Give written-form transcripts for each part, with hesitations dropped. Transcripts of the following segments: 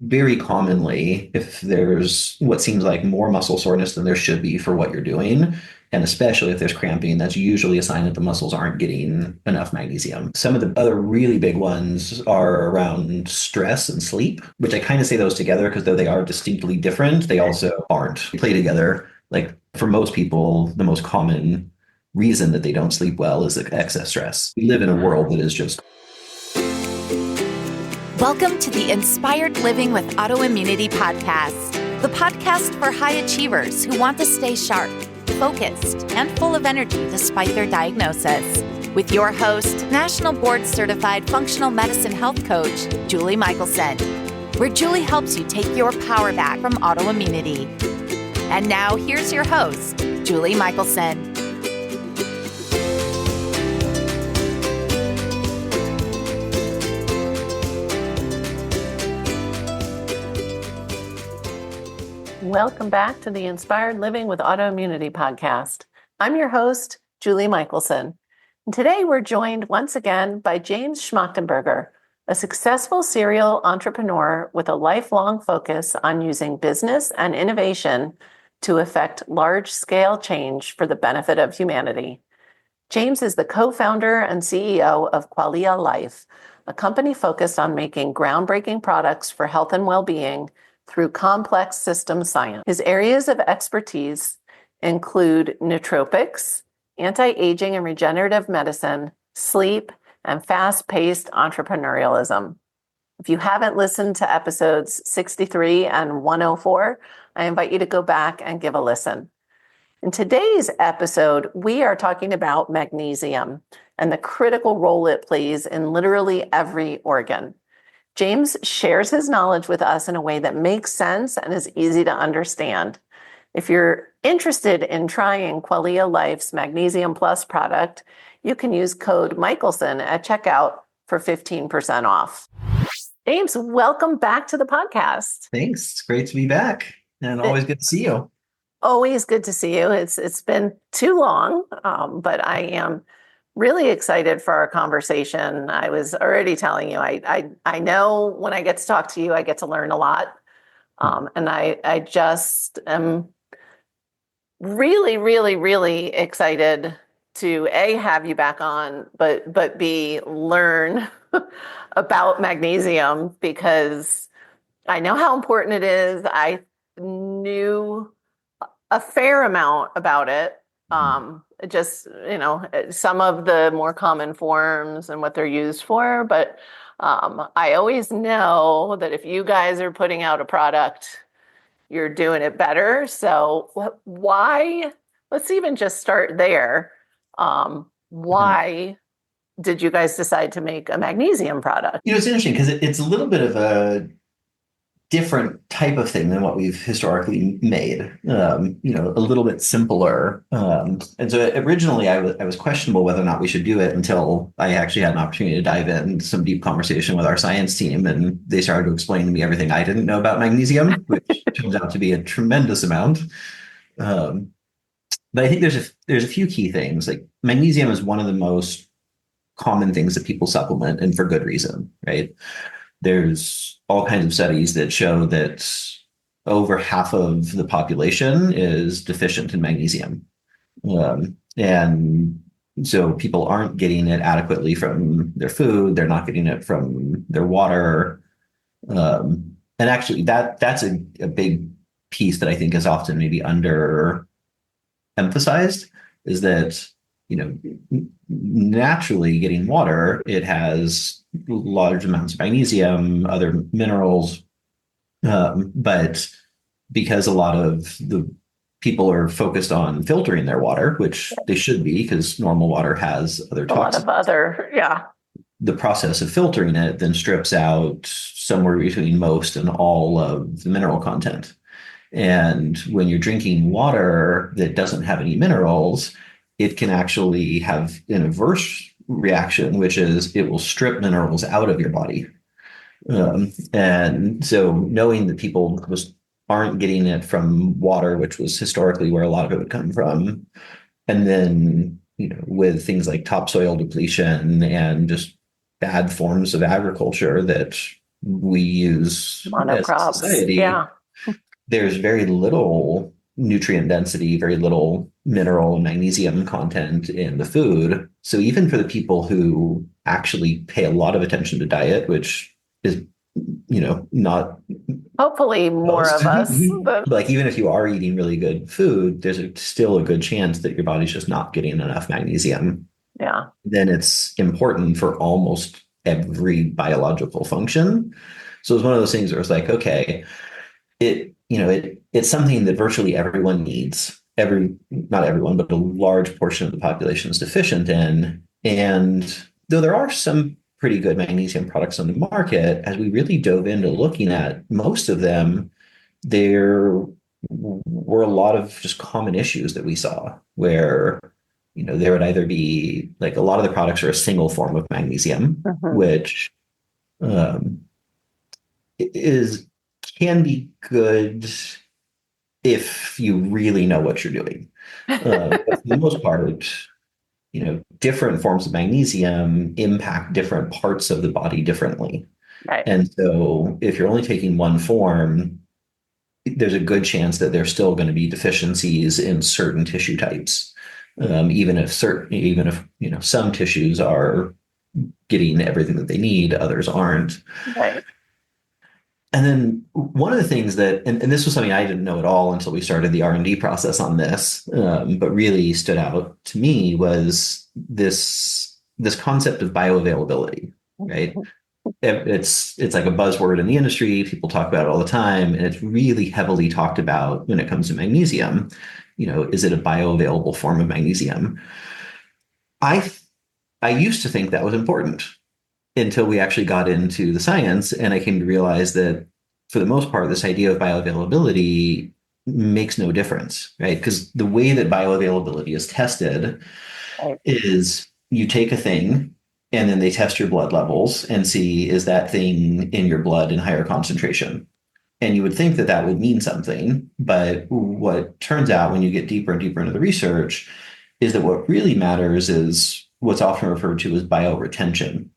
very commonly, if there's what seems like more muscle soreness than there should be for what you're doing, and especially if there's cramping, that's usually a sign that the muscles aren't getting enough magnesium. Some of the other really big ones are around stress and sleep, which I kind of say those together because though they are distinctly different, they also aren't. They play together. Like for most people, the most common reason that they don't sleep well is excess stress. We live in a world that is just Welcome to the Inspired Living with Autoimmunity podcast, the podcast for high achievers who want to stay sharp, focused, and full of energy despite their diagnosis. With your host, National Board Certified Functional Medicine Health Coach, Julie Michelson, where Julie helps you take your power back from autoimmunity. And now here's your host, Julie Michelson. Welcome back to the Inspired Living with Autoimmunity podcast. I'm your host, Julie Michelson. And today we're joined once again by James Schmactenberger, a successful serial entrepreneur with a lifelong focus on using business and innovation to effect large-scale change for the benefit of humanity. James is the co-founder and CEO of Qualia Life, a company focused on making groundbreaking products for health and well-being through complex system science. His areas of expertise include nootropics, anti-aging and regenerative medicine, sleep, and fast-paced entrepreneurialism. If you haven't listened to episodes 63 and 104, I invite you to go back and give a listen. In today's episode, we are talking about magnesium and the critical role it plays in literally every organ. James shares his knowledge with us in a way that makes sense and is easy to understand. If you're interested in trying Qualia Life's Magnesium Plus product, you can use code Michelson at checkout for 15% off. James, welcome back to the podcast. thanks. It's great to be back and always good to see you. Always good to see you. It's been too long, but I am really excited for our conversation. I was already telling you, I know when I get to talk to you, I get to learn a lot. And I just am really, really, really excited to A, have you back on, but B, learn about magnesium because I know how important it is. I knew a fair amount about it. Just, some of the more common forms and what they're used for. But I always know that if you guys are putting out a product, you're doing it better. So why, let's even just start there. Why did you guys decide to make a magnesium product? It's interesting because it's a little bit of a different type of thing than what we've historically made, a little bit simpler. And so originally I was questionable whether or not we should do it until I actually had an opportunity to dive into some deep conversation with our science team. And they started to explain to me everything I didn't know about magnesium, which turns out to be a tremendous amount. But I think there's a few key things. Like magnesium is one of the most common things that people supplement, and for good reason, right? There's all kinds of studies that show that over half of the population is deficient in magnesium. And so people aren't getting it adequately from their food. They're not getting it from their water. And actually that's a big piece that I think is often maybe under emphasized is that, naturally getting water, it has large amounts of magnesium, other minerals. But because a lot of the people are focused on filtering their water, which they should be because normal water has other toxins. A lot of other, yeah. The process of filtering it then strips out somewhere between most and all of the mineral content. And when you're drinking water that doesn't have any minerals, it can actually have an adverse reaction, which is it will strip minerals out of your body. And so knowing that people aren't getting it from water, which was historically where a lot of it would come from, and then, with things like topsoil depletion and just bad forms of agriculture that we use as a Monocrops. society, Yeah. there's very little nutrient density, very little mineral and magnesium content in the food. So even for the people who actually pay a lot of attention to diet, which is, not Hopefully more most, of us. But like even if you are eating really good food, still a good chance that your body's just not getting enough magnesium. yeah. Then it's important for almost every biological function. So it's one of those things where it's like, okay, it's something that virtually everyone needs. Not everyone, but a large portion of the population is deficient in. And though there are some pretty good magnesium products on the market, as we really dove into looking at most of them, there were a lot of just common issues that we saw where, there would either be like a lot of the products are a single form of magnesium, Mhm. which um, is can be good if you really know what you're doing. But for the most part, different forms of magnesium impact different parts of the body differently. Right. And so if you're only taking one form, there's a good chance that there's still going to be deficiencies in certain tissue types. Even if some tissues are getting everything that they need, others aren't. Right. And then one of the things and this was something I didn't know at all until we started the R&D process on this, but really stood out to me was this concept of bioavailability, right? It's like a buzzword in the industry. People talk about it all the time, and it's really heavily talked about when it comes to magnesium. Is it a bioavailable form of magnesium? I I used to think that was important until we actually got into the science, and I came to realize that for the most part, this idea of bioavailability makes no difference, right? Because the way that bioavailability is tested Right. is you take a thing and then they test your blood levels and see is that thing in your blood in higher concentration. And you would think that that would mean something, but what turns out when you get deeper and deeper into the research is that what really matters is what's often referred to as bioretention,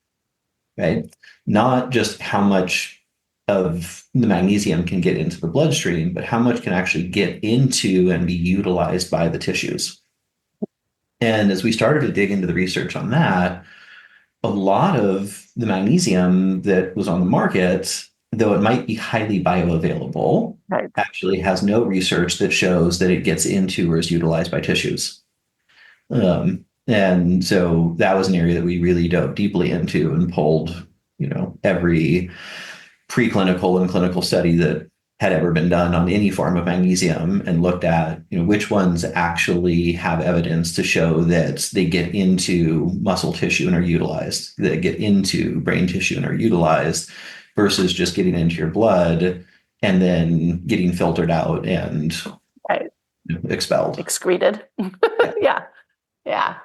right? Not just how much of the magnesium can get into the bloodstream, but how much can actually get into and be utilized by the tissues. And as we started to dig into the research on that, a lot of the magnesium that was on the market, though it might be highly bioavailable, Right. actually has no research that shows that it gets into or is utilized by tissues. And so that was an area that we really dove deeply into and pulled, every preclinical and clinical study that had ever been done on any form of magnesium and looked at, which ones actually have evidence to show that they get into muscle tissue and are utilized, that get into brain tissue and are utilized versus just getting into your blood and then getting filtered out and Right. expelled. Excreted. Yeah. Yeah. Yeah.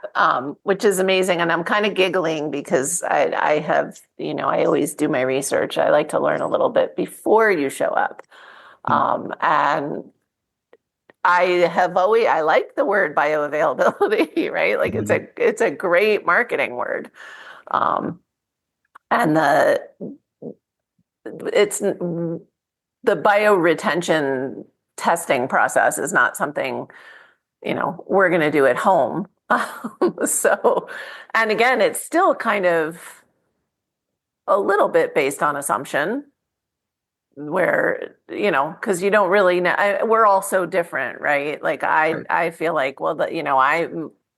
Which is amazing. And I'm kind of giggling because I have, I always do my research. I like to learn a little bit before you show up. And I like the word bioavailability, right? Like it's a great marketing word. Um, and it's the bioretention testing process is not something, we're going to do at home. So, and again, it's still kind of a little bit based on assumption where, because you don't really know, we're all so different, right? Like I feel like, well,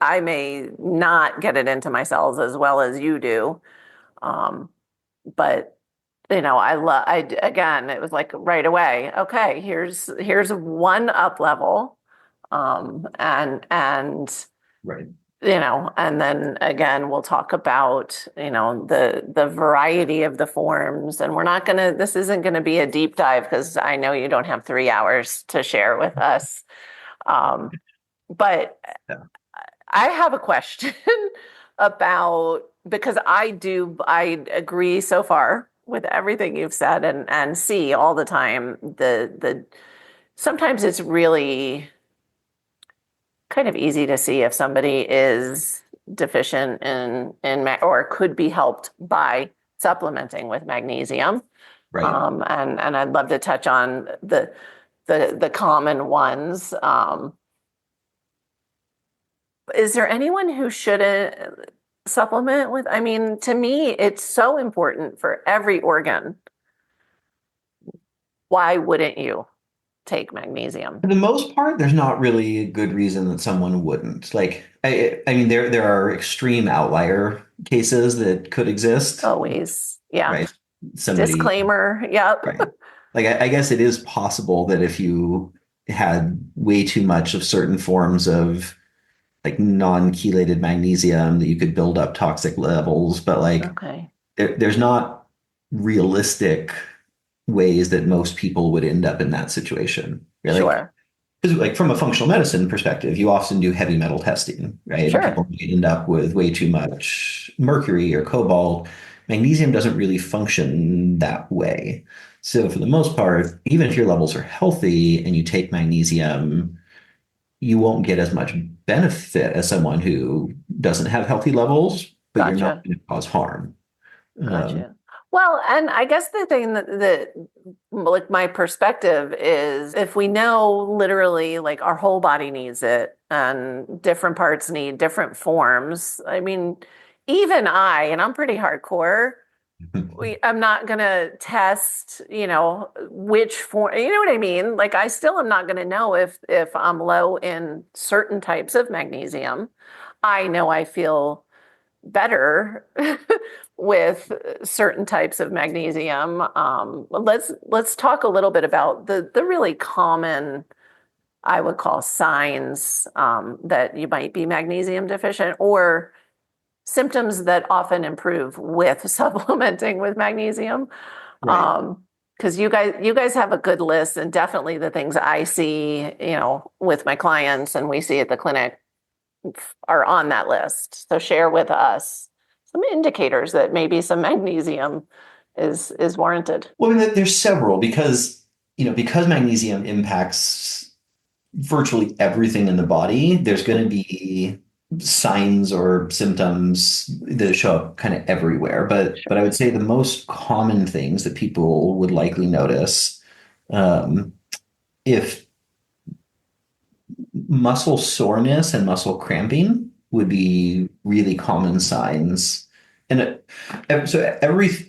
I may not get it into my cells as well as you do. But again, it was like right away, okay, here's one up level. And Right. and then again, we'll talk about, the variety of the forms. And this isn't gonna be a deep dive because I know you don't have 3 hours to share with us. But Yeah. I have a question about, because I agree so far with everything you've said and see all the time sometimes it's really kind of easy to see if somebody is deficient or could be helped by supplementing with magnesium. Right. And I'd love to touch on the common ones. Is there anyone who shouldn't supplement with? I mean, to me, it's so important for every organ. Why wouldn't you take magnesium? For the most part, there's not really a good reason that someone wouldn't. Like, I mean, there are extreme outlier cases that could exist, Always. Yeah. right? Somebody, Disclaimer. Yep. right? Like, I guess it is possible that if you had way too much of certain forms of like non-chelated magnesium, that you could build up toxic levels, but like Okay. there's not realistic ways that most people would end up in that situation. Right? Like, Sure. because like from a functional medicine perspective, you often do heavy metal testing, right? And Sure. people may end up with way too much mercury or cobalt. Magnesium doesn't really function that way. So for the most part, even if your levels are healthy and you take magnesium, you won't get as much benefit as someone who doesn't have healthy levels, but you're not Gotcha. going to cause harm. Um, Gotcha. Well, and I guess the thing that like my perspective is if we know literally like our whole body needs it and different parts need different forms. I mean, even and I'm pretty hardcore. I'm not gonna test, which form, you know what I mean? Like I still am not gonna know if I'm low in certain types of magnesium. I know I feel better with certain types of magnesium. Let's talk a little bit about the really common, I would call signs that you might be magnesium deficient or symptoms that often improve with supplementing with magnesium. right. Because you guys have a good list, and definitely the things I see, with my clients and we see at the clinic are on that list. So share with us some indicators that maybe some magnesium is warranted. Well, I mean, there's several because magnesium impacts virtually everything in the body. There's going to be signs or symptoms that show up kind of everywhere. But I would say the most common things that people would likely notice, um, if muscle soreness and muscle cramping would be really common signs. So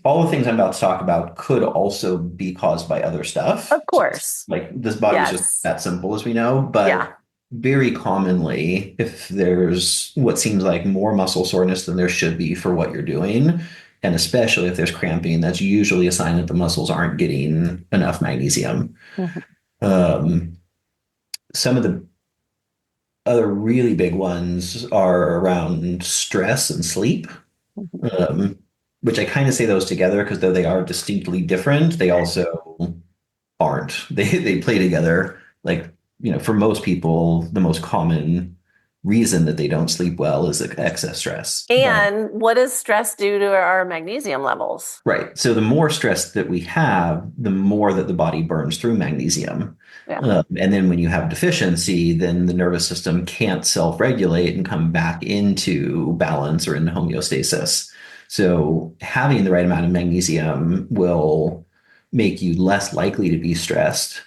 all the things I'm about to talk about could also be caused by other stuff. Of So course. like this body is just Yes. that simple as we know, but Yeah. very commonly, if there's what seems like more muscle soreness than there should be for what you're doing, and especially if there's cramping, that's usually a sign that the muscles aren't getting enough magnesium. Mhm. Um, some of the other really big ones are around stress and sleep, Mhm. um, which I kind of say those together because though they are distinctly different, they also aren't. They play together. Like, for most people, the most common reason that they don't sleep well is excess stress. But And what does stress do to our magnesium levels? right. So the more stress that we have, the more that the body burns through magnesium. Yeah. And then when you have deficiency, then the nervous system can't self-regulate and come back into balance or into homeostasis. So having the right amount of magnesium will make you less likely to be stressed.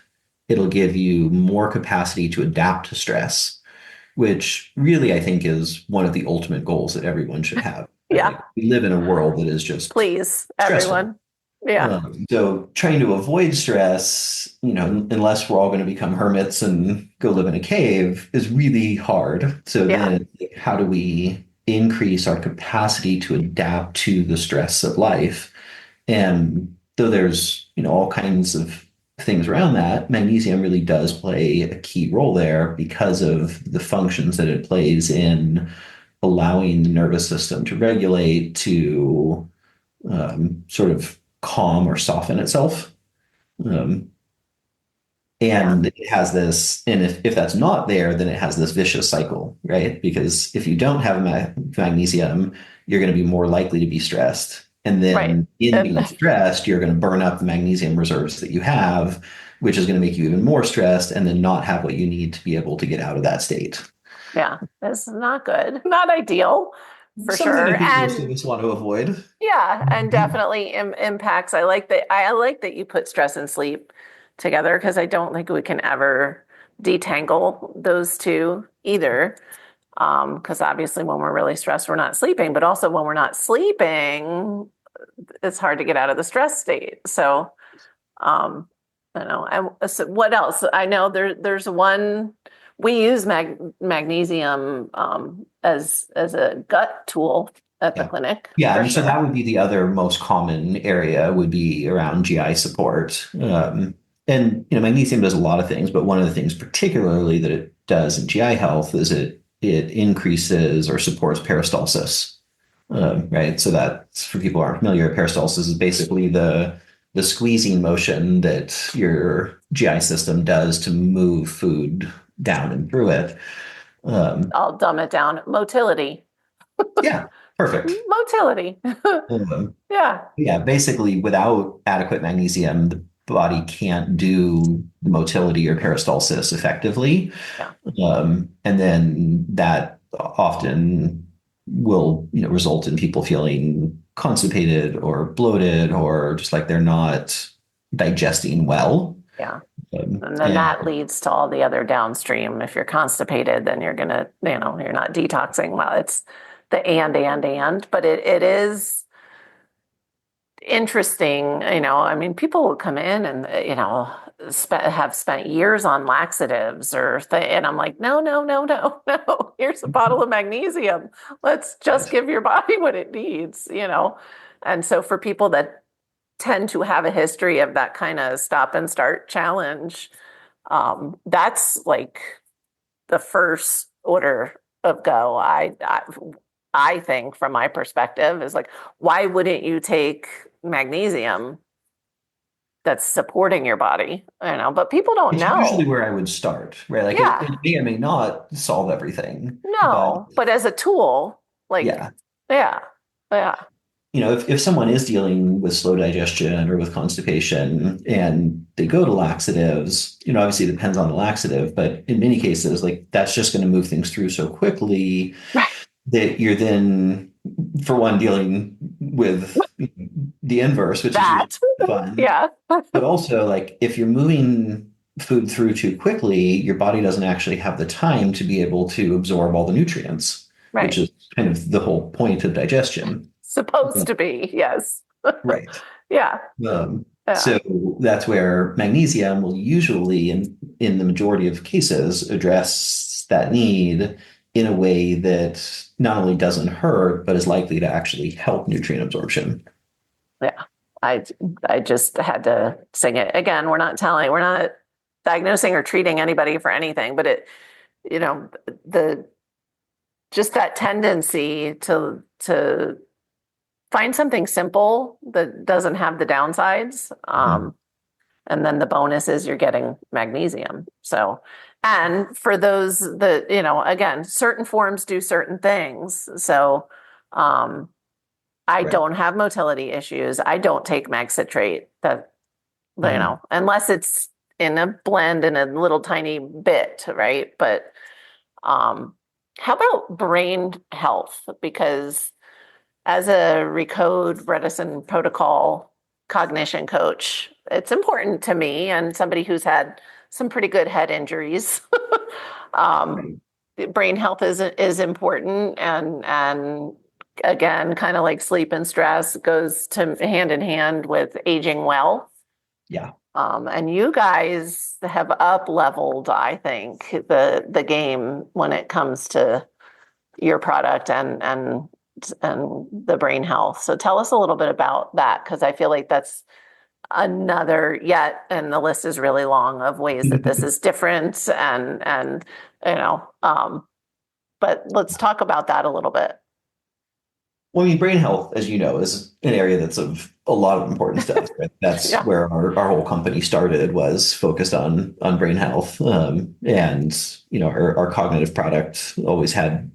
It'll give you more capacity to adapt to stress, which really I think is one of the ultimate goals that everyone should have. Right? Yeah. Like we live in a world that is just Please, stressful. everyone. Yeah. So trying to avoid stress, unless we're all going to become hermits and go live in a cave, is really hard. So Yeah. then, how do we increase our capacity to adapt to the stress of life? And though there's, all kinds of things around that, magnesium really does play a key role there because of the functions that it plays in allowing the nervous system to regulate, to sort of calm or soften itself. Um, Yeah. and it has this, and if that's not there, then it has this vicious cycle, right? Because if you don't have magnesium, you're going to be more likely to be stressed. And Right. then in being stressed, you're going to burn up the magnesium reserves that you have, which is going to make you even more stressed and then not have what you need to be able to get out of that state. Yeah. It's not good. Not ideal. for Something I sure. think most of And us want to avoid. yeah, and definitely impacts. I like that you put stress and sleep together because I don't think we can ever detangle those two either. Because obviously when we're really stressed, we're not sleeping, but also when we're not sleeping, it's hard to get out of the stress state. So, um, I know. So what else? I know there's one we use magnesium as a gut tool at the Yeah. clinic Yeah, I for mean, so that sure. would be the other most common area would be around GI support. And magnesium does a lot of things, but one of the things particularly that it does in GI health is it increases or supports peristalsis. Right. So that's for people who aren't familiar, peristalsis is basically the squeezing motion that your GI system does to move food down and through it. Um, I'll dumb it down. Motility. yeah, perfect. Motility. Um, Yeah. Yeah, basically, without adequate magnesium, the body can't do the motility or peristalsis effectively. Yeah. And then that often will, result in people feeling constipated or bloated or just like they're not digesting well. Yeah. And then And that leads to all the other downstream. If you're constipated, then you're gonna, you're not detoxing well. It's the and, but it is interesting. I mean, people will come in and, have spent years on laxatives and I'm like, no, no, no, no, no. Here's a bottle of magnesium. Let's just give your body what it needs. And so for people that tend to have a history of that kind of stop and start challenge, that's like the first order of go. I think from my perspective is like, why wouldn't you take magnesium that's supporting your body? But people don't it's usually know. where I would start, right? Like it, Yeah, it may or may not solve everything, but no, but as a tool, like, yeah. yeah, yeah, If someone is dealing with slow digestion or with constipation and they go to laxatives, obviously it depends on the laxative, but in many cases, like that's just going to move things through so quickly right. that you're then, for one, dealing with the inverse, which is usually That, fun. yeah, But also, like, if you're moving food through too quickly, your body doesn't actually have the time to be able to absorb all the nutrients, which right. is kind of the whole point of digestion. Supposed to be, yes. Right. Yeah, yeah, So that's where magnesium will usually, in the majority of cases, address that need in a way that not only doesn't hurt, but is likely to actually help nutrient absorption. yeah. I I just had to sing it again. We're not diagnosing or treating anybody for anything, but you know, the just that tendency to find something simple that doesn't have the downsides. Mhm. And then the bonus is you're getting magnesium. So, and for those that, again, certain forms do certain things. So, um, I Right. don't have motility issues. I don't take mag citrate that, Mhm. unless it's in a blend in a little tiny bit, right? But um, how about brain health? Because as a Recode Bredesen protocol cognition coach, it's important to me and somebody who's had some pretty good head injuries. um, Right. Brain health is important, and again, kind of like sleep and stress goes to hand in hand with aging well. Yeah. And you guys have up leveled, I think, the game when it comes to your product and the brain health. So tell us a little bit about that, because I feel like that's another yet, and the list is really long of ways that this is different and you know, but let's talk about that a little bit. Well, I mean, brain health, as you know, is an area that's of a lot of importance to us. Right? That's Yeah. where our whole company started, was focused on brain health. And our cognitive product always had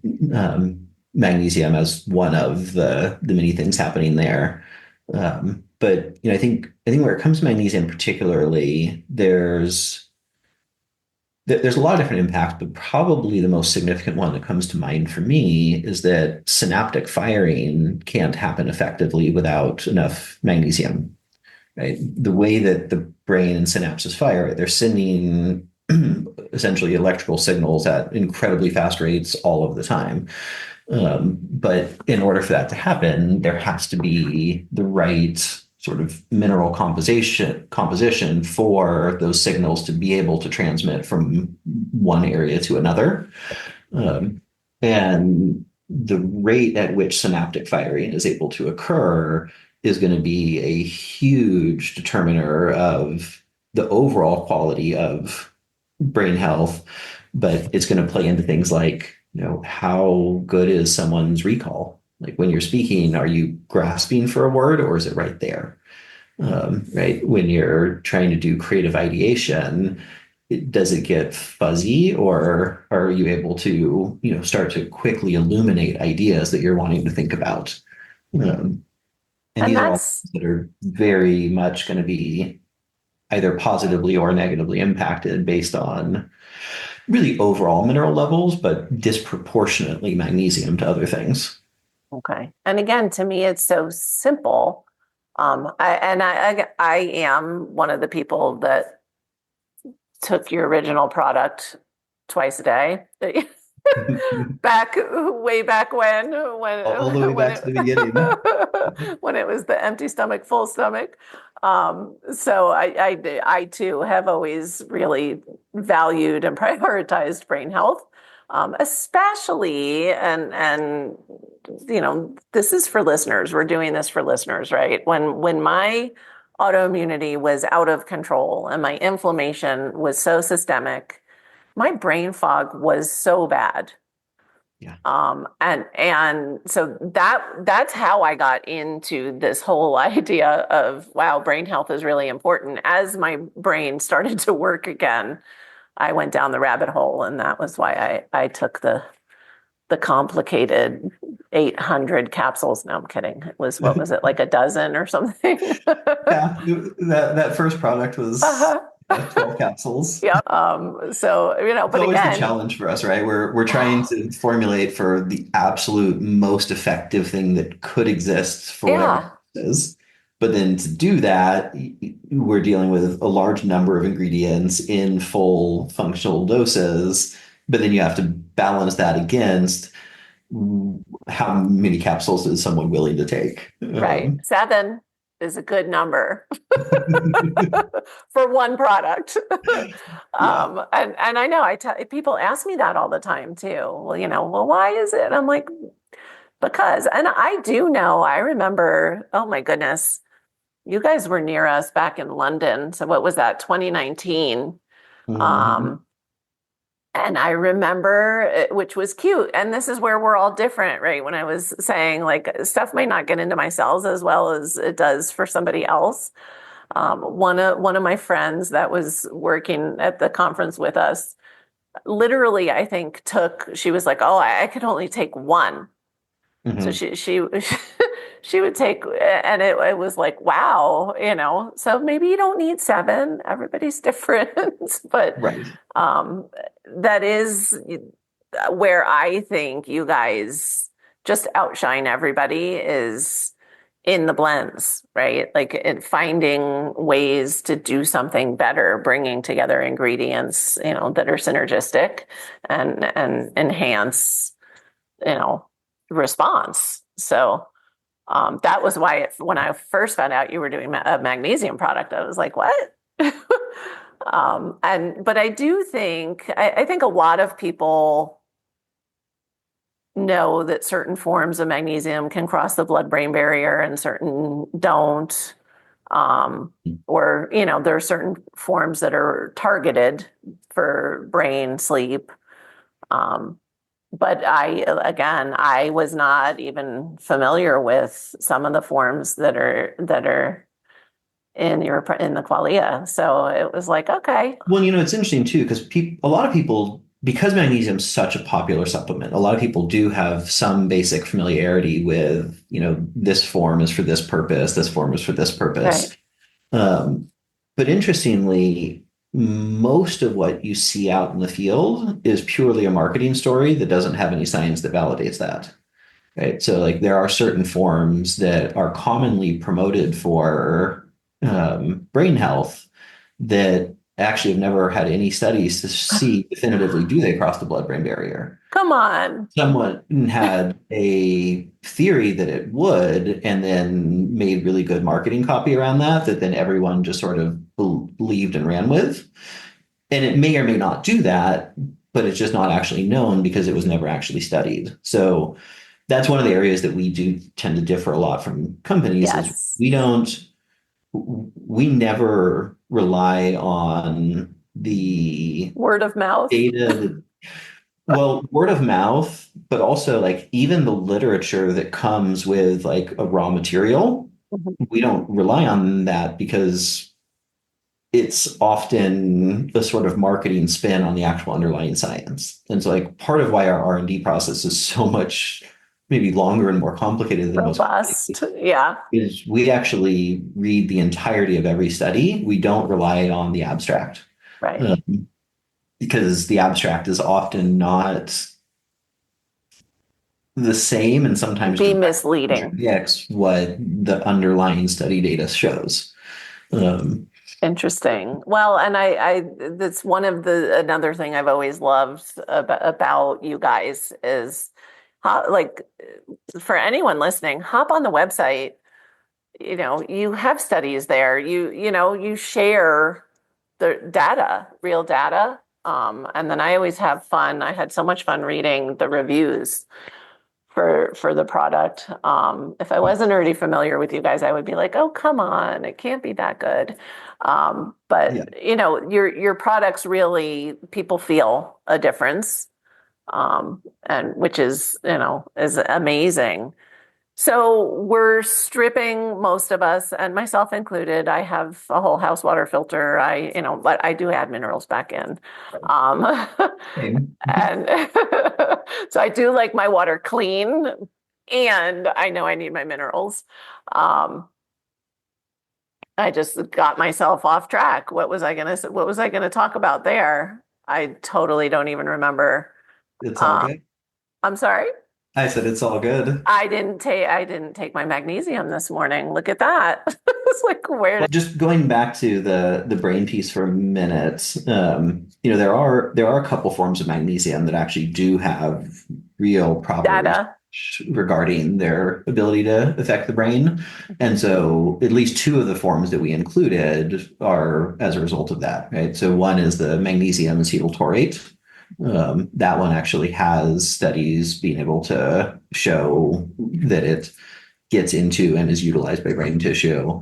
magnesium as one of the many things happening there. But I think where it comes to magnesium particularly, there's there's a lot of different impacts, but probably the most significant one that comes to mind for me is that synaptic firing can't happen effectively without enough magnesium, right? The way that the brain and synapses fire, they're sending essentially electrical signals at incredibly fast rates all of the time. But in order for that to happen, there has to be the right sort of mineral composition for those signals to be able to transmit from one area to another. Um, and the rate at which synaptic firing is able to occur is going to be a huge determiner of the overall quality of brain health, but it's going to play into things like, how good is someone's recall? Like when you're speaking, are you grasping for a word or is it right there? Right? When you're trying to do creative ideation, does it get fuzzy or are you able to, start to quickly illuminate ideas that you're wanting to think about? And And these are all that's things that are very much going to be either positively or negatively impacted based on really overall mineral levels, but disproportionately magnesium to other things. okay. And again, to me, it's so simple. I am one of the people that took your original product twice a day. Back way back All the way when back to the beginning. it when it was the empty stomach, full stomach. So I too have always really valued and prioritized brain health, especially and this is for listeners. We're doing this for listeners, right? When my autoimmunity was out of control and my inflammation was so systemic, my brain fog was so bad. Yeah. And so that's how I got into this whole idea of, wow, brain health is really important. As my brain started to work again, I went down the rabbit hole, and that was why I took the complicated 800 capsules. No, I'm kidding. It was, what was it, like a dozen or something? Yeah, that first product was Uh-huh. 12 capsules. Yeah. So, It's but always the again, challenge for us, right? We're trying to formulate for the absolute most effective thing that could exist for whatever yeah, it is. But then to do that, we're dealing with a large number of ingredients in full functional doses. But then you have to balance that against how many capsules is someone willing to take. right. 7 is a good number for one product. Yeah. And I know people ask me that all the time too. Well, well, why is it? I'm like, because, and I do know, I remember, oh my goodness, you guys were near us back in London. So what was that, 2019? Mhm. Um, and I remember, which was cute. And this is where we're all different, right? When I was saying like stuff might not get into my cells as well as it does for somebody else. One of my friends that was working at the conference with us, literally, I think she was like, oh, I could only take one. So Mhm. she she would take, and it was like, wow, so maybe you don't need 7. Everybody's different, but Right. that is where I think you guys just outshine everybody is in the blends, right? Like in finding ways to do something better, bringing together ingredients, that are synergistic and enhance, you know, response. So that was why when I first found out you were doing a magnesium product, I was like, what? But I do think, I think a lot of people know that certain forms of magnesium can cross the blood-brain barrier and certain don't. Or, there are certain forms that are targeted for brain sleep. But I was not even familiar with some of the forms that are in the qualia. So it was like, okay, Well, it's interesting too, because a lot of people, because magnesium is such a popular supplement, a lot of people do have some basic familiarity with, this form is for this purpose, this form is for this right. purpose. But interestingly, most of what you see out in the field is purely a marketing story that doesn't have any science that validates that. Right. So like there are certain forms that are commonly promoted for brain health that actually have never had any studies to see definitively do they cross the blood-brain barrier. Come on. Someone had a theory that it would, and then made really good marketing copy around that, that then everyone just sort of believed and ran with. And it may or may not do that, but it's just not actually known because it was never actually studied. So that's one of the areas that we do tend to differ a lot from companies is Yes. we never rely on the Word of mouth. data that, well, word of mouth, but also like even the literature that comes with like a raw material, Mhm. we don't rely on that because it's often the sort of marketing spin on the actual underlying science. And so like part of why our R&D process is so much maybe longer and more complicated than most Robust. Yeah. is we actually read the entirety of every study. We don't rely on the abstract. Right. Um, because the abstract is often not the same and sometimes Be directly misleading. contradicts what the underlying study data shows. Um, Interesting. Well, and that's one of another thing I've always loved about you guys is like for anyone listening, hop on the website. You have studies there. You share the data, real data. And then I always have fun. I had so much fun reading the reviews for the product. If I wasn't already familiar with you guys, I would be like, oh, come on, it can't be that good. yeah, But your products really people feel a difference, and which is amazing. So we're stripping most of us, and myself included. I have a whole house water filter. But I do add minerals back in. Um, same. and so I do like my water clean, and I know I need my minerals. Um, I just got myself off track. What was I gonna talk about there? I totally don't even remember. It's all Um, good. I'm sorry. I said it's all good. I didn't take my magnesium this morning. Look at that. It's like where Well, just going back to the brain piece for a minute, there are a couple forms of magnesium that actually do have real proper data. research regarding their ability to affect the brain. And so at least two of the forms that we included are as a result of that, right? So one is the magnesium acetyltaurate. That one actually has studies being able to show that it gets into and is utilized by brain tissue.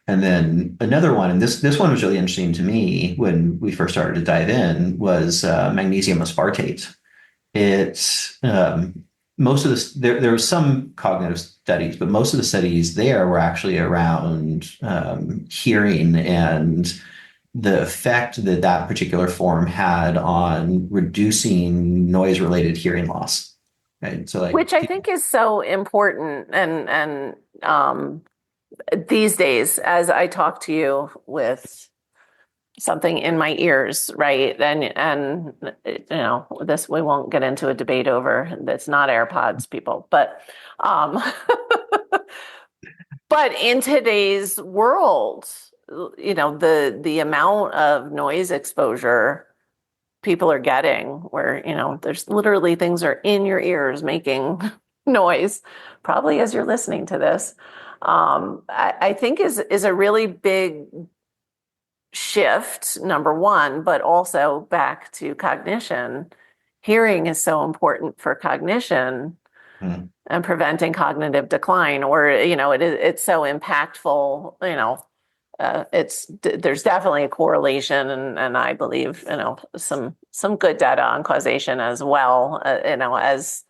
And then another one, and this one was really interesting to me when we first started to dive in, was magnesium aspartate. It's most of this. There was some cognitive studies, but most of the studies there were actually around hearing and the effect that that particular form had on reducing noise-related hearing loss. Right. So like Which I think is so important and these days as I talk to you with something in my ears, right? And this we won't get into a debate over. That's not AirPods, people, but um but in today's world, the amount of noise exposure people are getting where, there's literally things are in your ears making noise, probably as you're listening to this. I think is a really big shift, number one, but also back to cognition. Hearing is so important for cognition hmm, and preventing cognitive decline, or it's so impactful. There's definitely a correlation, and I believe some good data on causation as well. As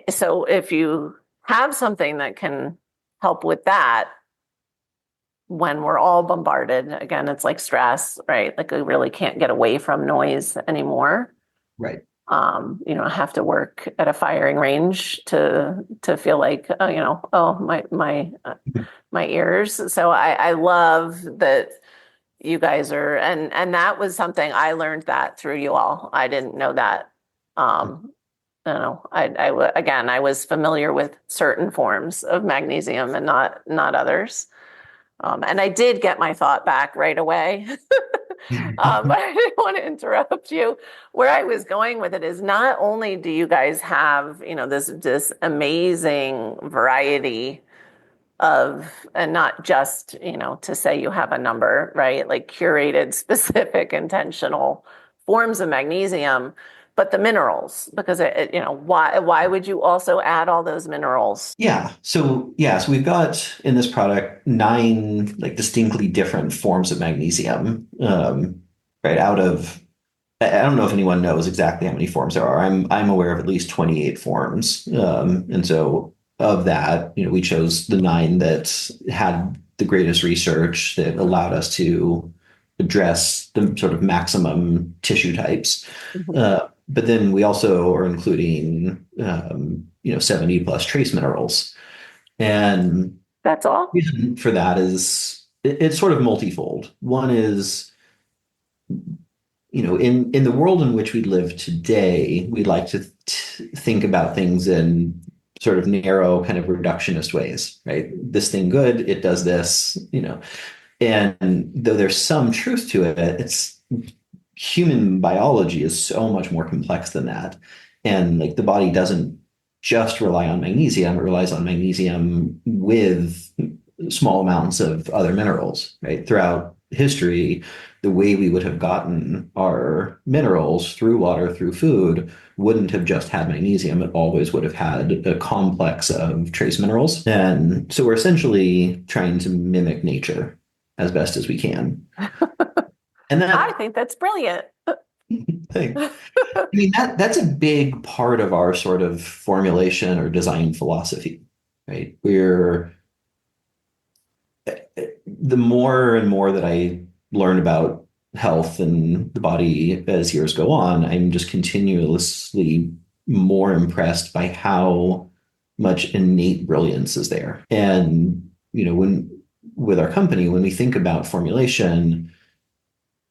so if you have something that can help with that when we're all bombarded again, it's like stress, right? Like we really can't get away from noise anymore. right. Have to work at a firing range to feel like, oh, my ears. So I love that you guys are, and that was something I learned that through you all. I didn't know that. Again, I was familiar with certain forms of magnesium and not others. And I did get my thought back right away. But I didn't want to interrupt you. Where I was going with it is not only do you guys have, this amazing variety of, and not just, to say you have a number, right? Like curated, specific, intentional forms of magnesium, but the minerals, because why would you also add all those minerals? So we've got in this product nine like distinctly different forms of magnesium. Right out of I don't know if anyone knows exactly how many forms there are. I'm aware of at least 28 forms. And so of that, we chose the nine that had the greatest research that allowed us to address the sort of maximum tissue types. Mhm. But then we also are including 70 plus trace minerals. And That's all? the reason for that is it's sort of multifold. One is in the world in which we live today, we like to think about things in sort of narrow, kind of reductionist ways, right? This thing good, it does this, and though there's some truth to it, it's human biology is so much more complex than that. And like the body doesn't just rely on magnesium, it relies on magnesium with small amounts of other minerals, right? Throughout history, the way we would have gotten our minerals through water, through food, wouldn't have just had magnesium. It always would have had a complex of trace minerals. And so we're essentially trying to mimic nature as best as we can. And I that think that's brilliant. thing, I mean, that's a big part of our sort of formulation or design philosophy, right? The more and more that I learn about health and the body as years go on, I'm just continuously more impressed by how much innate brilliance is there. And, when with our company, when we think about formulation,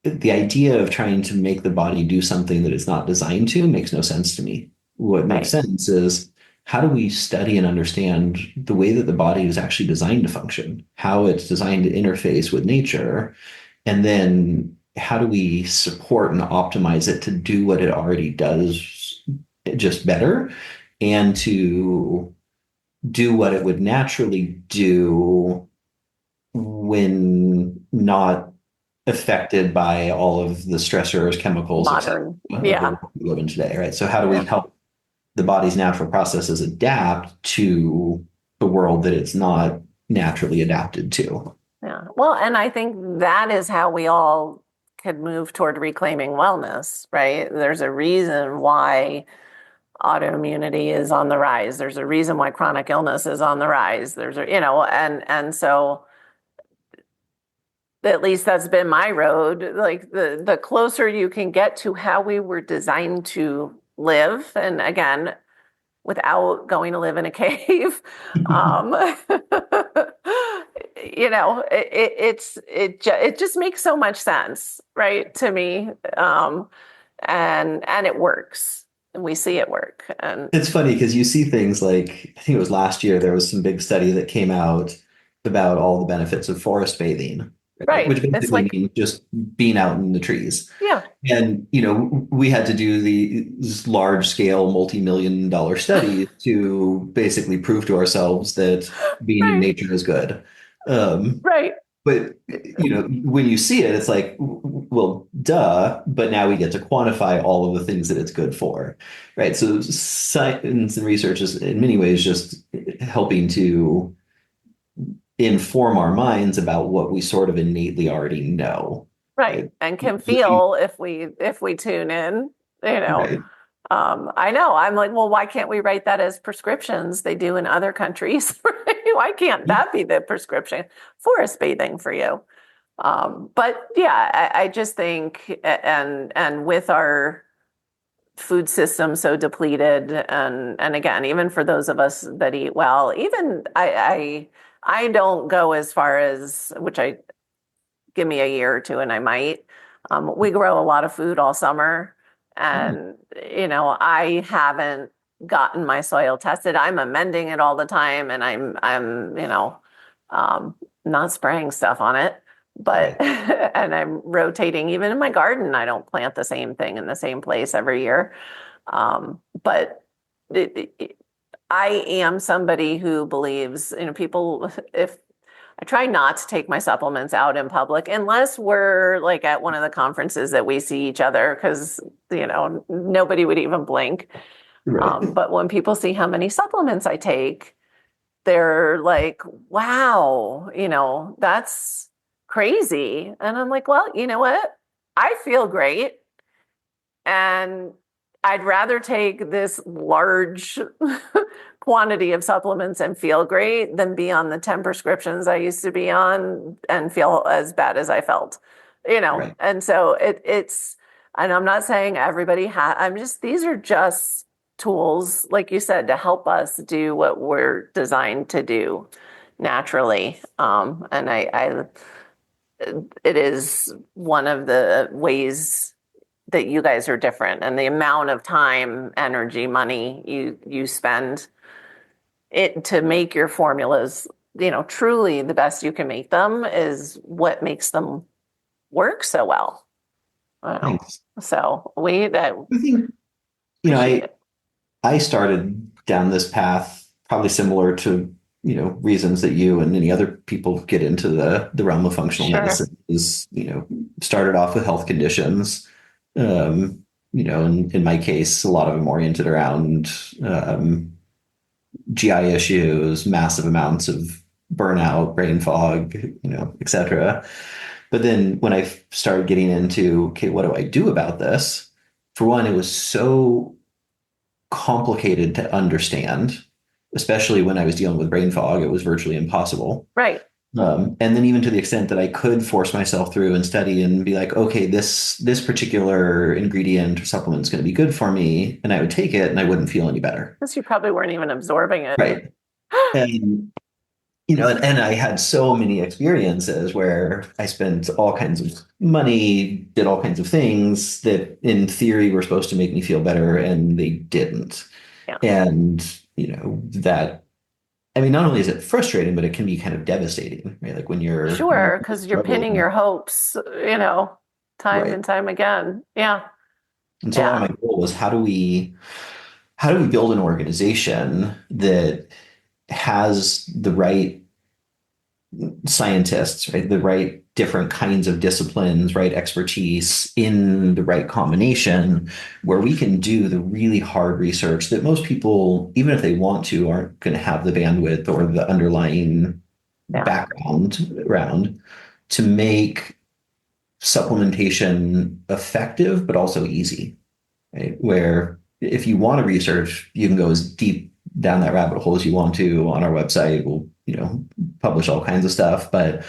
the idea of trying to make the body do something that it's not designed to makes no sense to me. What makes Right. sense is how do we study and understand the way that the body is actually designed to function, how it's designed to interface with nature, and then how do we support and optimize it to do what it already does just better and to do what it would naturally do when not affected by all of the stressors, chemicals, et cetera, Modern. of the Yeah. world we live in today, right? So how do we Yeah. help the body's natural processes adapt to the world that it's not naturally adapted to? Yeah. Well, and I think that is how we all could move toward reclaiming wellness, right? There's a reason why autoimmunity is on the rise. There's a reason why chronic illness is on the rise. And so at least that's been my road. Like the closer you can get to how we were designed to live, and again, without going to live in a cave. Um, it just makes so much sense, right, to me, and it works, and we see it work, and It's funny because you see things like, I think it was last year, there was some big study that came out about all the benefits of forest bathing, right? right, Which it's basically like means just being out in the trees. yeah, And, we had to do these large scale, multi-million dollar studies to basically prove to ourselves that being in right, nature is good. Um, right, but, when you see it, it's like, well, duh, but now we get to quantify all of the things that it's good for, right? So science and research is in many ways just helping to inform our minds about what we sort of innately already know, right, right? and can feel if we tune in, you know. Right. I know. I'm like, well, why can't we write that as prescriptions? They do in other countries, right? Why can't that be the prescription? Forest bathing for you. But yeah, I just think, and with our food system so depleted, and again, even for those of us that eat well, even I don't go as far as, which I give me a year or two and I might. We grow a lot of food all summer, and I haven't gotten my soil tested. I'm amending it all the time, and I'm not spraying stuff on it, but Right. and I'm rotating. Even in my garden, I don't plant the same thing in the same place every year. But I am somebody who believes, people, if I try not to take my supplements out in public unless we're like at one of the conferences that we see each other, because, nobody would even blink. Right. But when people see how many supplements I take, they're like, wow, that's crazy. And I'm like, well, you know what? I feel great. And I'd rather take this large quantity of supplements and feel great than be on the 10 prescriptions I used to be on and feel as bad as I felt, Right. And so and I'm not saying everybody these are just tools, like you said, to help us do what we're designed to do naturally. And it is one of the ways that you guys are different, and the amount of time, energy, money you spend it to make your formulas, truly the best you can make them is what makes them work so well. Thanks. So I think, appreciate it. I started down this path probably similar to, reasons that you and many other people get into the realm of functional Sure. medicine is, started off with health conditions. In my case, a lot of them oriented around GI issues, massive amounts of burnout, brain fog, et cetera. But then when I started getting into, okay, what do I do about this? For one, it was so complicated to understand, especially when I was dealing with brain fog. It was virtually impossible. Right. And then even to the extent that I could force myself through and study and be like, okay, this particular ingredient or supplement is going to be good for me, and I would take it and I wouldn't feel any better. Because you probably weren't even absorbing it. Right. And and I had so many experiences where I spent all kinds of money, did all kinds of things that in theory were supposed to make me feel better, and they didn't. Yeah. And, that, I mean, not only is it frustrating, but it can be kind of devastating, right? Like when you're Sure, because you're pinning struggling. your hopes, time Right. and time again. Yeah. And so a lot Yeah. of my goal was how do we build an organization that has the right scientists, right? The right different kinds of disciplines, right? Expertise in the right combination, where we can do the really hard research that most people, even if they want to, aren't going to have the bandwidth or the underlying Yeah. background around to make supplementation effective, but also easy, right? Where if you want to research, you can go as deep down that rabbit hole as you want to on our website. We'll, publish all kinds of stuff, but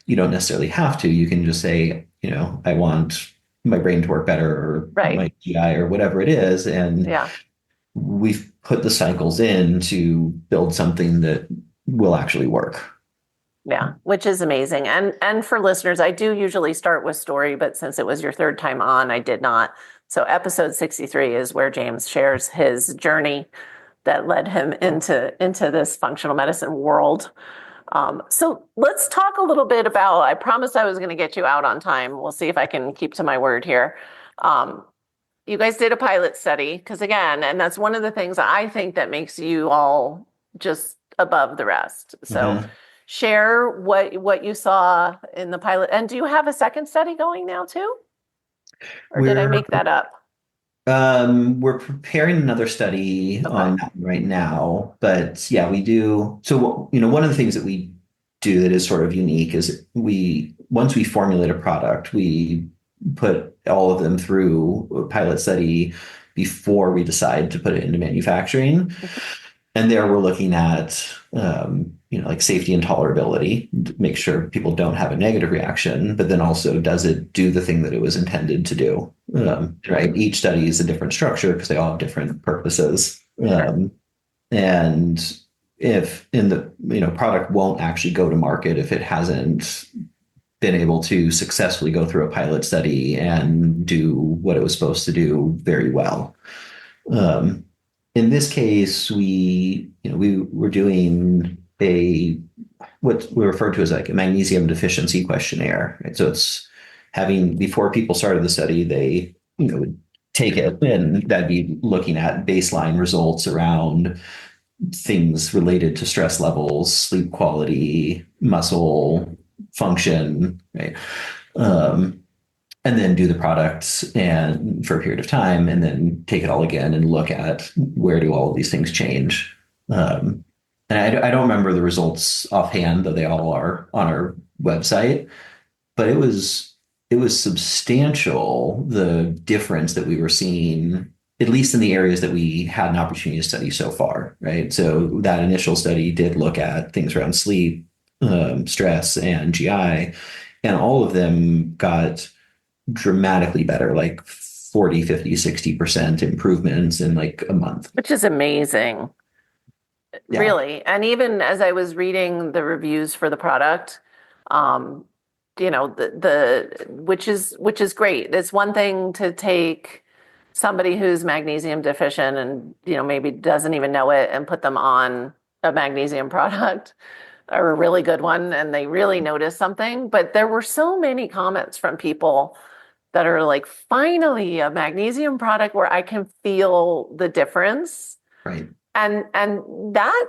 you don't necessarily have to. You can just say, I want my brain to work better, or Right. my GI, or whatever it is. And Yeah. we've put the cycles in to build something that will actually work. Yeah, which is amazing. And for listeners, I do usually start with story, but since it was your third time on, I did not. So episode 63 is where James shares his journey that led him into this functional medicine world. So let's talk a little bit about, I promised I was going to get you out on time. We'll see if I can keep to my word here. You guys did a pilot study, because again, and that's one of the things I think that makes you all just above the rest. So share what you saw in the pilot. And do you have a second study going now too? Or did I make that up? We're preparing another study on that right now, but yeah, we do. So, one of the things that we do that is sort of unique is once we formulate a product, we put all of them through a pilot study before we decide to put it into manufacturing. And there we're looking at, like safety and tolerability, to make sure people don't have a negative reaction, but then also, does it do the thing that it was intended to do? Right. Each study is a different structure because they all have different purposes. And if in the, product won't actually go to market if it hasn't been able to successfully go through a pilot study and do what it was supposed to do very well. Um, in this case, we were doing a what we refer to as like a magnesium deficiency questionnaire. Right? So it's having before people started the study, they would take it, and that'd be looking at baseline results around things related to stress levels, sleep quality, muscle function, right? Um, and then do the product and for a period of time, and then take it all again and look at where do all of these things change. And I don't remember the results offhand, though they all are on our website. But it was substantial, the difference that we were seeing, at least in the areas that we had an opportunity to study so far, right? So that initial study did look at things around sleep, stress, and GI, and all of them got dramatically better, like 40, 50, 60% improvements in like a month. Which is amazing, Yeah, really. And even as I was reading the reviews for the product, um, the which is great. It's one thing to take somebody who's magnesium deficient and maybe doesn't even know it and put them on a magnesium product or a really good one and they really notice something. But there were so many comments from people that are like, finally, a magnesium product where I can feel the difference. right. And that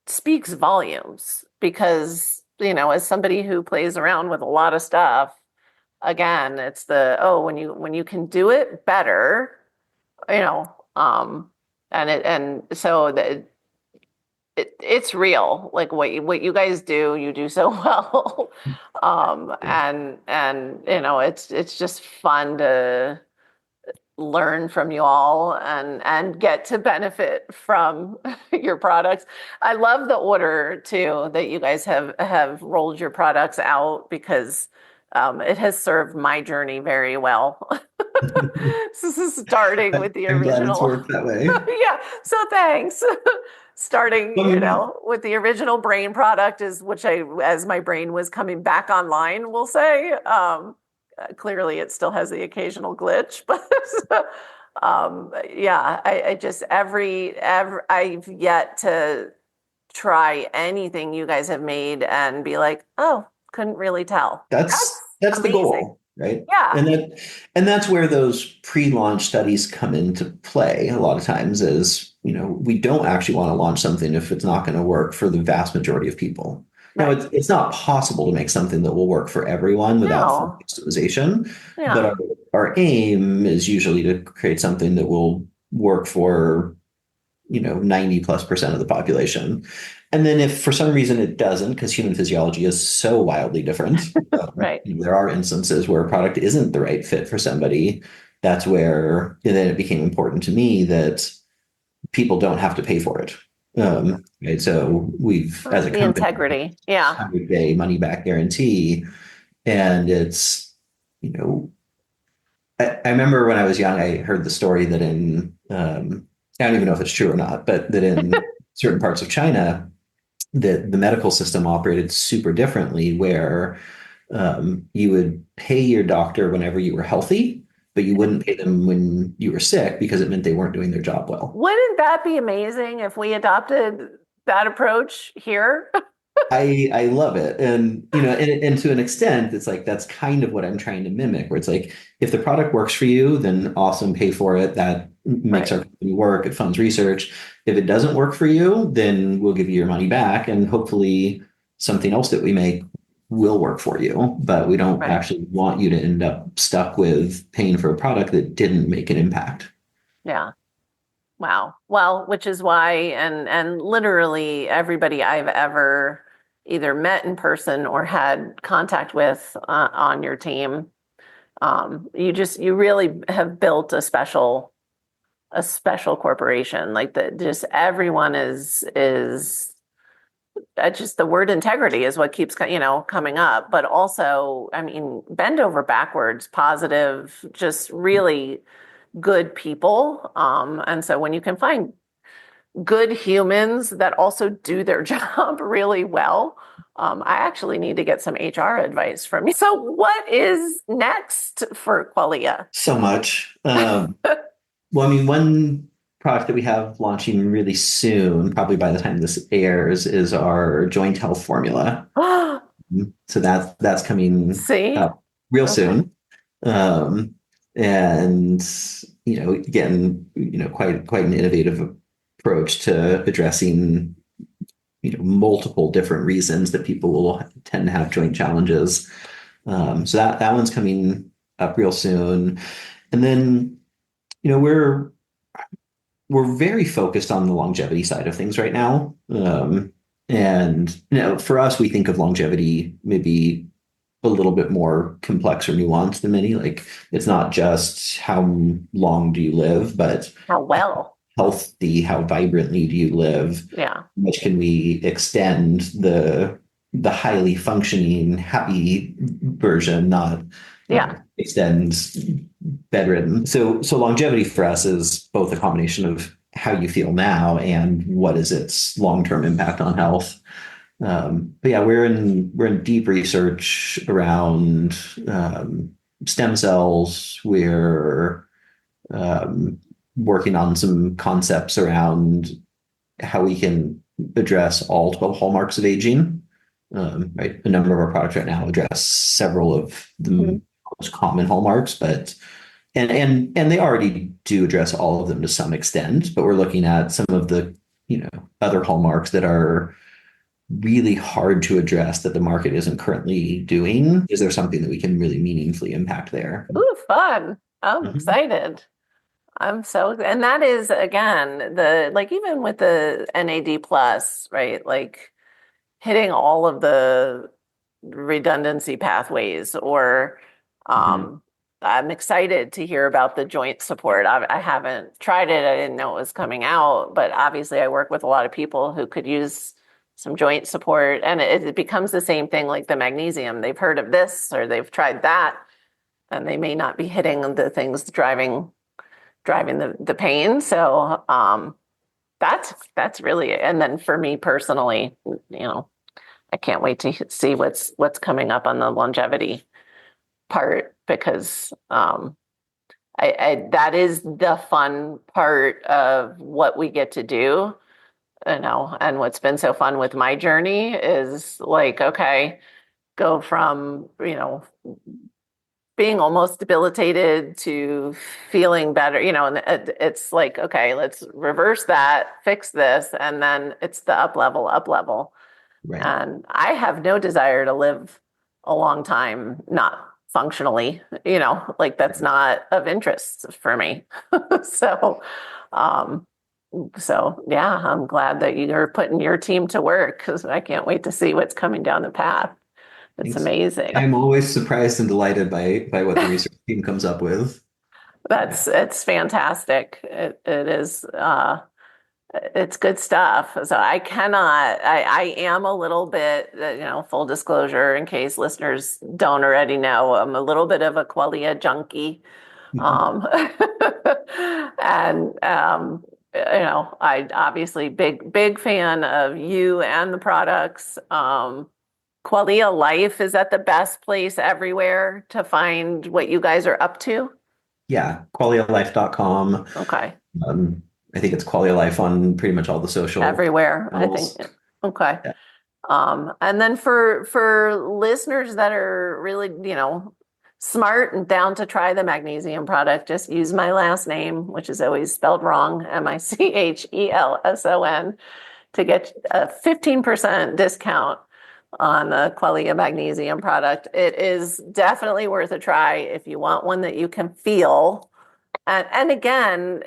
speaks volumes because, as somebody who plays around with a lot of stuff, again, it's when you can do it better, you know, and so that it's real. Like what you guys do, you do so well. And it's just fun to learn from you all and get to benefit from your products. I love the order too that you guys have rolled your products out because it has served my journey very well. This is starting with the I'm glad it's original. worked that way. Yeah, so thanks. Starting, I mean, with the original brain product is which as my brain was coming back online, we'll say. Clearly it still has the occasional glitch, but yeah, I just I've yet to try anything you guys have made and be like, oh, couldn't really tell. that's That's that's the amazing. goal, right? Yeah, And that's where those pre-launch studies come into play a lot of times is, we don't actually want to launch something if it's not going to work for the vast majority of people. Now, right. it's not possible to make something that will work for everyone without full No, customization, but yeah, our aim is usually to create something that will work for 90 plus percent of the population. And then if for some reason it doesn't, because human physiology is so wildly different, right, there are instances where a product isn't the right fit for somebody. That's where then it became important to me that people don't have to pay for it. Right. So we've, as a the company, integrity. Yeah, 100-day money back guarantee. And it's, you know, I remember when I was young, I heard the story that I don't even know if it's true or not, but that in certain parts of China, that the medical system operated super differently, where you would pay your doctor whenever you were healthy, but you wouldn't pay them when you were sick because it meant they weren't doing their job well. wouldn't that be amazing if we adopted that approach here? I love it. And and to an extent, it's like that's kind of what I'm trying to mimic, where it's like if the product works for you, then awesome, pay for it. That makes Right, our company work, it funds research. If it doesn't work for you, then we'll give you your money back and hopefully something else that we make will work for you. But we don't right. actually want you to end up stuck with paying for a product that didn't make an impact. Yeah. Wow. Well, which is why, and literally everybody I've ever either met in person or had contact with on your team, you really have built a special corporation. Like that, just everyone is just the word integrity is what keeps coming up. But also, I mean, bend over backwards, positive, just really good people. And so when you can find good humans that also do their job really well. I actually need to get some HR advice from you. So what is next for Qualia? So much. Well, I mean, one product that we have launching really soon, probably by the time this airs, is our joint health formula. So that's coming See? up real Okay. soon. Um, and again, quite an innovative approach to addressing, multiple different reasons that people will tend to have joint challenges. So that one's coming up real soon. And then, you know, we're very focused on the longevity side of things right now. And for us, we think of longevity maybe a little bit more complex or nuanced than many. Like it's not just how long do you live, but How well? healthy, how vibrantly do you live? Yeah. How much can we extend the highly functioning, happy version, not Yeah. extend bedridden. So longevity for us is both a combination of how you feel now and what is its long-term impact on health. But yeah, we're in deep research around stem cells. We're working on some concepts around how we can address all 12 hallmarks of aging. Right, a number of our products right now address several of the most common hallmarks, but and they already do address all of them to some extent. But we're looking at some of the other hallmarks that are really hard to address that the market isn't currently doing. Is there something that we can really meaningfully impact there? Ooh, fun. I'm Mhm. excited. And that is again, even with the NAD plus, right? Like hitting all of the redundancy pathways or Mhm. um I'm excited to hear about the joint support. I haven't tried it. I didn't know it was coming out, but obviously I work with a lot of people who could use some joint support, and it becomes the same thing like the magnesium. They've heard of this or they've tried that, and they may not be hitting the things driving the pain. So that's really it. And then for me personally, I can't wait to see what's coming up on the longevity part because I that is the fun part of what we get to do, and what's been so fun with my journey is like, okay, go from, being almost debilitated to feeling better, and it's like, okay, let's reverse that, fix this, and then it's the up level. Right. And I have no desire to live a long time, not functionally, like that's not of interest for me. So, um, so yeah, I'm glad that you're putting your team to work because I can't wait to see what's coming down the path. It's Thanks. amazing. I'm always surprised and delighted by what the research team comes up with. It's fantastic. It is it's good stuff. So I am a little bit, full disclosure in case listeners don't already know, I'm a little bit of a Qualia junkie. Um, and I obviously big fan of you and the products. Qualia Life, is that the best place everywhere to find what you guys are up to? Yeah, qualialife.com. Okay. Um, I think it's Qualia Life on pretty much all the social Everywhere, I think. channels. Okay. Yeah. And then for listeners that are really, smart and down to try the magnesium product, just use my last name, which is always spelled wrong, Michelson, to get a 15% discount on the Qualia magnesium product. It is definitely worth a try if you want one that you can feel. And again,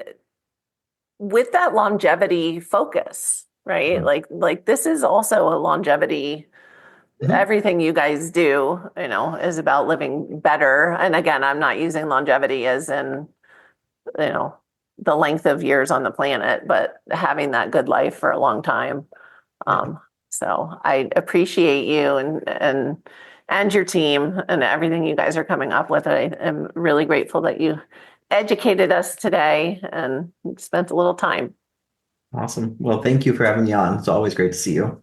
with that longevity focus, right? Mhm. Like this is also a longevity. Mhm. Everything you guys do, is about living better. And again, I'm not using longevity as in, you know, the length of years on the planet, but having that good life for a long time. Yeah. So I appreciate you and your team and everything you guys are coming up with. I am really grateful that you educated us today and spent a little time. Awesome. Well, thank you for having me on. It's always great to see you.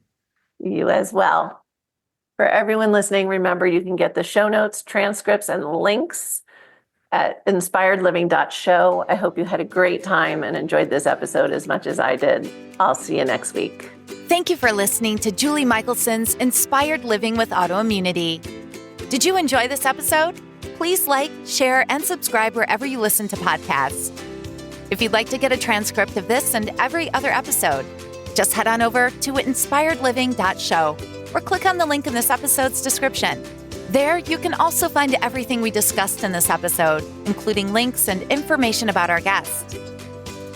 You as well. For everyone listening, remember you can get the show notes, transcripts, and links at inspiredliving.show. I hope you had a great time and enjoyed this episode as much as I did. I'll see you next week. Thank you for listening to Julie Michelson's Inspired Living with Autoimmunity. Did you enjoy this episode? Please like, share, and subscribe wherever you listen to podcasts. If you'd like to get a transcript of this and every other episode, just head on over to inspiredliving.show or click on the link in this episode's description. There, you can also find everything we discussed in this episode, including links and information about our guest.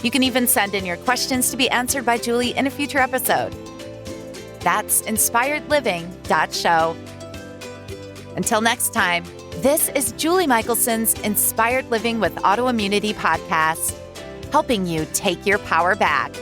You can even send in your questions to be answered by Julie in a future episode. That's inspiredliving.show. Until next time, this is Julie Michelson's Inspired Living with Autoimmunity podcast, helping you take your power back.